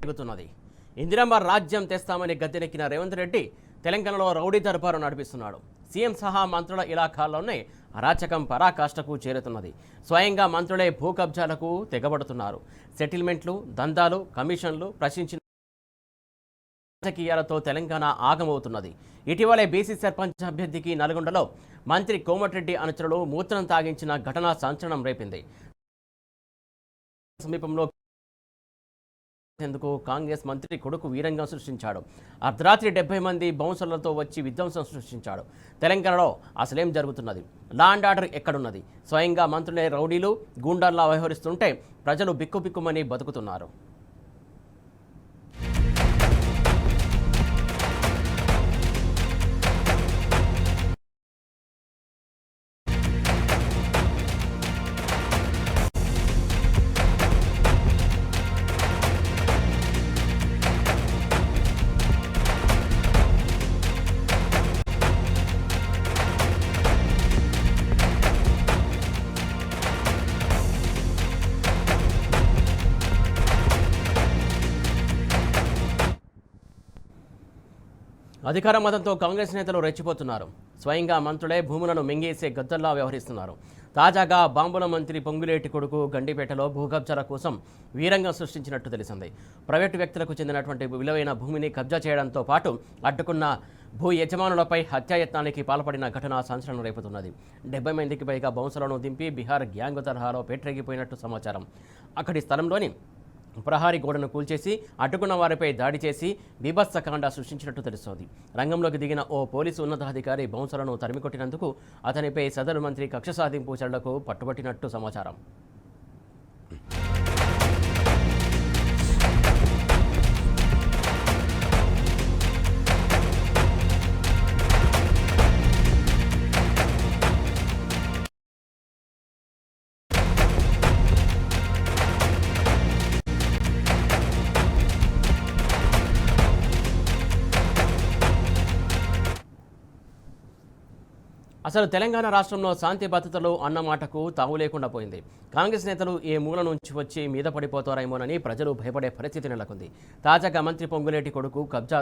జరుగుతున్నది. ఇందిరమ్మ రాజ్యం తెస్తామని గద్దెనెక్కిన రేవంత్ రెడ్డి తెలంగాణలో రౌడీ దర్బారు నడిపిస్తున్నాడు. సీఎం సహా మంత్రుల ఇలాఖాల్లోనే అరాచకం పరాకాష్ఠకు చేరుతున్నది. స్వయంగా మంత్రులే భూ కబ్జాలకు తెగబడుతున్నారు. సెటిల్మెంట్లు, దందాలు, కమిషన్లు ప్రశ్నించిన రాజకీయాలతో తెలంగాణ ఆగమవుతున్నది. ఇటీవలే బీసీ సర్పంచ్ అభ్యర్థికి నల్గొండలో మంత్రి కోమటిరెడ్డి అనుచరులు మూత్రం తాగించిన ఘటన సంచలనం రేపింది. సమీపంలో కాంగ్రెస్ మంత్రి కొడుకు వీరంగం సృష్టించాడు. అర్ధరాత్రి 70 మంది బౌన్సర్లతో వచ్చి విధ్వంసం సృష్టించాడు. తెలంగాణలో అసలేం జరుగుతున్నది? లా అండ్ ఆర్డర్ ఎక్కడున్నది? స్వయంగా మంత్రులే రౌడీలు, గూండాల్లా వ్యవహరిస్తుంటే ప్రజలు బిక్కుబిక్కుమని బతుకుతున్నారు. అధికార మతంతో కాంగ్రెస్ నేతలు రెచ్చిపోతున్నారు. స్వయంగా మంత్రులే భూములను మింగేసే గద్దల్లా వ్యవహరిస్తున్నారు. తాజాగా బాంబుల మంత్రి పొంగులేటి కొడుకు గండిపేటలో భూ కబ్జాల కోసం వీరంగం సృష్టించినట్టు తెలిసింది. ప్రైవేటు వ్యక్తులకు చెందినటువంటి విలువైన భూమిని కబ్జా చేయడంతో పాటు అడ్డుకున్న భూ యజమానులపై హత్యాయత్నానికి పాల్పడిన ఘటన సంచలనం రేపుతున్నది. 70 మందికి పైగా బౌన్సర్లను దింపి బీహార్ గ్యాంగ్ తరహాలో పేట్రెగిపోయినట్టు సమాచారం. అక్కడి స్థలంలోని ప్రహారీ గోడను కూల్చేసి అడ్డుకున్న వారిపై దాడి చేసి బీభత్సకాండ సృష్టించినట్టు తెలుస్తోంది. రంగంలోకి దిగిన ఓ పోలీసు ఉన్నతాధికారి బౌన్సర్లను తరిమికొట్టినందుకు అతనిపై సదరు మంత్రి కక్ష సాధింపు చర్యలకు పట్టుబట్టినట్టు సమాచారం. అసలు తెలంగాణ రాష్ట్రంలో శాంతి భద్రతలు అన్న మాటకు తావు లేకుండా పోయింది. కాంగ్రెస్ నేతలు ఏ మూల నుంచి వచ్చి మీద పడిపోతారేమోనని ప్రజలు భయపడే పరిస్థితి నెలకొంది. తాజాగా మంత్రి పొంగులేటి కొడుకు కబ్జా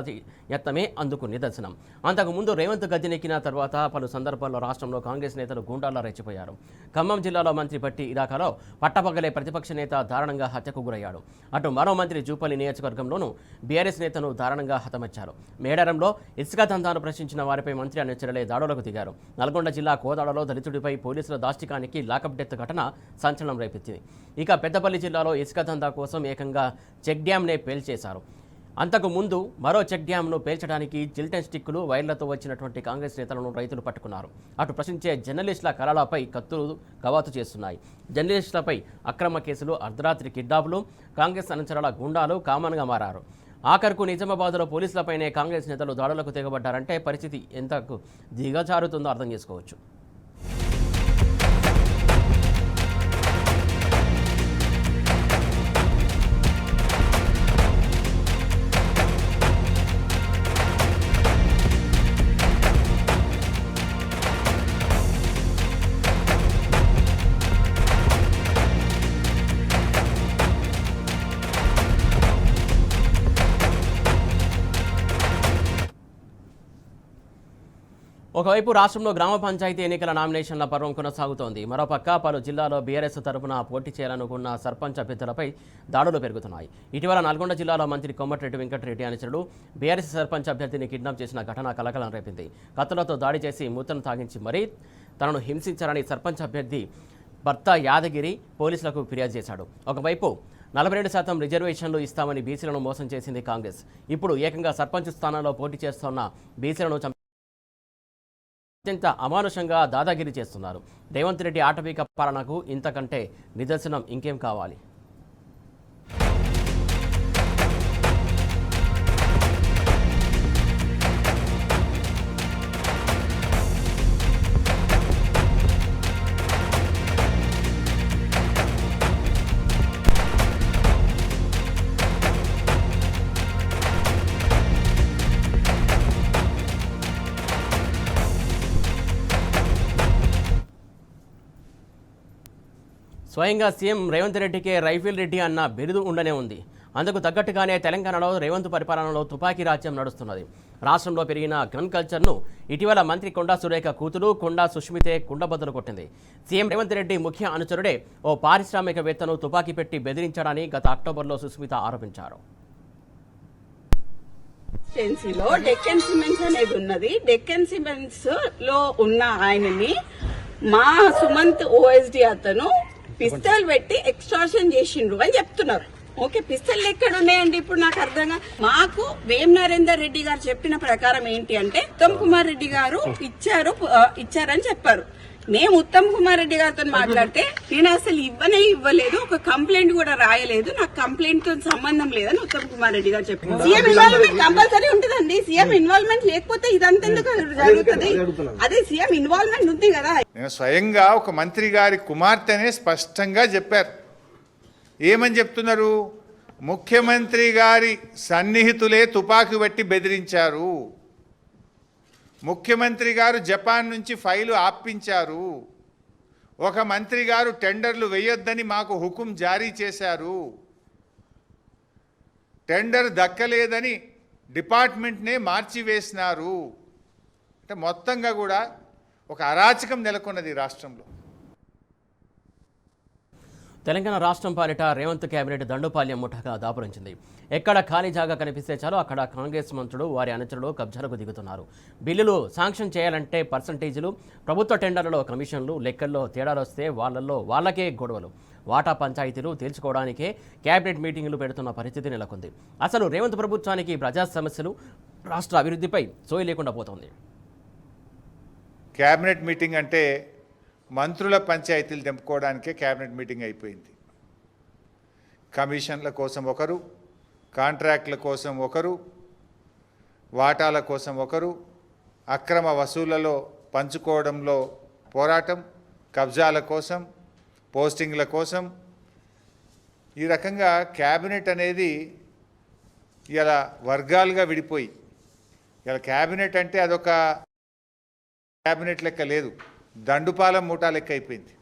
యత్నమే అందుకు నిదర్శనం. అంతకుముందు రేవంత్ గద్దెనెక్కిన తర్వాత పలు సందర్భాల్లో రాష్ట్రంలో కాంగ్రెస్ నేతలు గూండాల్లా రెచ్చిపోయారు. ఖమ్మం జిల్లాలో మంత్రి భట్టి ఇలాఖాలో పట్టపగలే ప్రతిపక్ష నేత దారుణంగా హత్యకు గురయ్యాడు. అటు మరో మంత్రి జూపల్లి నియోజకవర్గంలోనూ బీఆర్ఎస్ నేతను దారుణంగా హతమర్చారు. మేడారంలో ఇసుక దందాను ప్రశ్నించిన వారిపై మంత్రి అనుచరులే దాడులకు దిగారు. నల్గొండ జిల్లా కోదాడలో దళితుడిపై పోలీసుల దాష్టికానికి లాకప్ డెత్ ఘటన సంచలనం రేపించింది. ఇక పెద్దపల్లి జిల్లాలో ఇసుక దందా కోసం ఏకంగా చెక్ డ్యాంనే పేల్చేశారు. అంతకు ముందు మరో చెక్ డ్యాంను పేల్చడానికి జిల్టన్ స్టిక్కులు, వైర్లతో వచ్చినటువంటి కాంగ్రెస్ నేతలను రైతులు పట్టుకున్నారు. అటు ప్రశ్నించే జర్నలిస్టుల కళలపై కత్తులు కవాతు చేస్తున్నాయి. జర్నలిస్టులపై అక్రమ కేసులు, అర్ధరాత్రి కిడ్నాపులు, కాంగ్రెస్ అనుచరుల గుండాలు కామన్గా మారారు. ఆఖరుకు నిజామాబాద్లో పోలీసులపైనే కాంగ్రెస్ నేతలు దాడులకు తెగబడ్డారంటే పరిస్థితి ఎంతకు దిగజారుతుందో అర్థం చేసుకోవచ్చు. ఒకవైపు రాష్ట్రంలో గ్రామ పంచాయతీ ఎన్నికల నామినేషన్ల పర్వం కొనసాగుతోంది. మరోపక్క పలు జిల్లాలో బీఆర్ఎస్ తరపున పోటీ చేయాలనుకున్న సర్పంచ్ అభ్యర్థులపై దాడులు పెరుగుతున్నాయి. ఇటీవల నల్గొండ జిల్లాలో మంత్రి కోమటిరెడ్డి వెంకటరెడ్డి అనుచరులు బీఆర్ఎస్ సర్పంచ్ అభ్యర్థిని కిడ్నాప్ చేసిన ఘటన కలకలం రేపింది. కత్తులతో దాడి చేసి మూత్రం తాగించి మరీ తనను హింసించారని సర్పంచ్ అభ్యర్థి భర్త యాదగిరి పోలీసులకు ఫిర్యాదు చేశాడు. ఒకవైపు 42% రిజర్వేషన్లు ఇస్తామని బీసీలను మోసం చేసింది కాంగ్రెస్. ఇప్పుడు ఏకంగా సర్పంచ్ స్థానంలో పోటీ చేస్తున్న బీసీలను అత్యంత అమానుషంగా దాదాగిరి చేస్తున్నారు. రేవంత్ రెడ్డి ఆటవిక పాలనకు ఇంతకంటే నిదర్శనం ఇంకేం కావాలి? స్వయంగా సీఎం రేవంత్ రెడ్డికే రైఫిల్ రెడ్డి అన్న బిరుదు ఉండనే ఉంది. అందుకు తగ్గట్టుగానే తెలంగాణలో రేవంత్ పరిపాలనలో తుపాకీ రాజ్యం నడుస్తున్నది. రాష్ట్రంలో పెరిగిన గన్ కల్చర్ను ఇటీవల మంత్రి కొండా సురేఖ కూతురు కొండా సుష్మితే కుండబద్దలు కొట్టింది. సీఎం రేవంత్ రెడ్డి ముఖ్య అనుచరుడే ఓ పారిశ్రామికవేత్తను తుపాకీ పెట్టి బెదిరించాడని గత అక్టోబర్లో సుష్మిత ఆరోపించారు. లో డెక్కన్ సిమెంట్స్ అనేది ఉన్నది. డెక్కన్ సిమెంట్స్ లో ఉన్న ఆయనని మా సుమంత్ ఓఎస్డి అతను పిస్తల్ పెట్టి ఎక్స్ట్రాషన్ చేసిండ్రు అని చెప్తున్నారు. ఓకే, పిస్తల్ ఎక్కడ ఉన్నాయండి? ఇప్పుడు నాకు అర్థంగా మాకు వేం నరేందర్ రెడ్డి గారు చెప్పిన ప్రకారం ఏంటి అంటే ఉత్తమ్ కుమార్ రెడ్డి గారు ఇచ్చారని చెప్పారు. మేము ఉత్తమ్ కుమార్ రెడ్డి గారితో మాట్లాడితే నేను అసలు ఇవ్వలేదు, ఒక కంప్లైంట్ కూడా రాయలేదు, నాకు కంప్లైంట్ తో సంబంధం లేదని ఉత్తమ్ కుమార్ రెడ్డి గారు చెప్పారు. సీఎం ఇన్వాల్వ్మెంట్ కంపల్సరీ ఉంటుందండి. సీఎం ఇన్వాల్వ్మెంట్ లేకపోతే ఇదంతా ఎందుకు జరుగుతుంది? అదే సీఎం ఇన్వాల్వ్మెంట్ ఉంది కదా. నేను స్వయంగా ఒక మంత్రి గారి కుమార్తెనే స్పష్టంగా చెప్పారు. ఏమని చెప్తున్నారు? ముఖ్యమంత్రి గారి సన్నిహితులే తుపాకీ పెట్టి బెదిరించారు, ముఖ్యమంత్రి గారు జపాన్ నుంచి ఫైలు ఆపించారు, ఒక మంత్రి గారు టెండర్లు వేయొద్దని మాకు హుకుం జారీ చేశారు, టెండర్ దక్కలేదని డిపార్ట్మెంట్నే మార్చివేసినారు. అంటే మొత్తంగా కూడా ఒక అరాచకం నెలకొన్నది రాష్ట్రంలో. తెలంగాణ రాష్ట్రం పాలిట రేవంత్ కేబినెట్ దండుపాల్యం ముఠాగా దాపురించింది. ఎక్కడ ఖాళీ జాగా కనిపిస్తే చాలు అక్కడ కాంగ్రెస్ మంత్రులు వారి అనుచరులు కబ్జాలకు దిగుతున్నారు. బిల్లులు శాంక్షన్ చేయాలంటే పర్సంటేజీలు, ప్రభుత్వ టెండర్లలో కమిషన్లు, లెక్కల్లో తేడాలు వస్తే వాళ్ళకే గొడవలు, వాటా పంచాయతీలు తేల్చుకోవడానికే కేబినెట్ మీటింగులు పెడుతున్న పరిస్థితి నెలకొంది. అసలు రేవంత్ ప్రభుత్వానికి ప్రజా సమస్యలు, రాష్ట్ర అభివృద్ధిపై సోయి లేకుండా పోతోంది. కేబినెట్ మీటింగ్ అంటే మంత్రుల పంచాయతీలు తెంపుకోవడానికే కేబినెట్ మీటింగ్ అయిపోయింది. కమిషన్ల కోసం ఒకరు, కాంట్రాక్ట్ల కోసం ఒకరు, వాటాల కోసం ఒకరు, అక్రమ వసూళ్లలో పంచుకోవడంలో పోరాటం, కబ్జాల కోసం, పోస్టింగ్ల కోసం, ఈ రకంగా కేబినెట్ అనేది ఇలా వర్గాలుగా విడిపోయి, ఇలా కేబినెట్ అంటే అదొక కేబినెట్ లెక్క లేదు, దండుపాల మూటా లెక్క అయిపోయింది.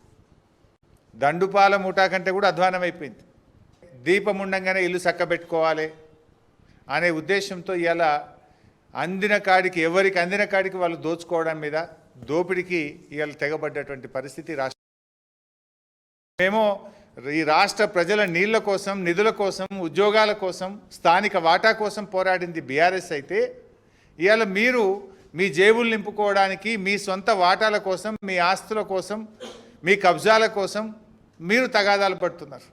దండుపాల మూటా కంటే కూడా అధ్వానం అయిపోయింది. దీపం ఉండంగానే ఇల్లు చక్కబెట్టుకోవాలి అనే ఉద్దేశంతో ఇలా అందిన కాడికి, ఎవరికి అందిన కాడికి వాళ్ళు దోచుకోవడం మీద, దోపిడికి ఇవాళ తెగబడ్డటువంటి పరిస్థితి రాష్ట్రం. మేము ఈ రాష్ట్ర ప్రజల నీళ్ల కోసం, నిధుల కోసం, ఉద్యోగాల కోసం, స్థానిక వాటా కోసం పోరాడింది బీఆర్ఎస్ అయితే, ఇవాళ మీరు మీ జేబులు నింపుకోవడానికి, మీ సొంత వాటాల కోసం, మీ ఆస్తుల కోసం, మీ కబ్జాల కోసం మీరు తగాదాలు పడుతున్నారు.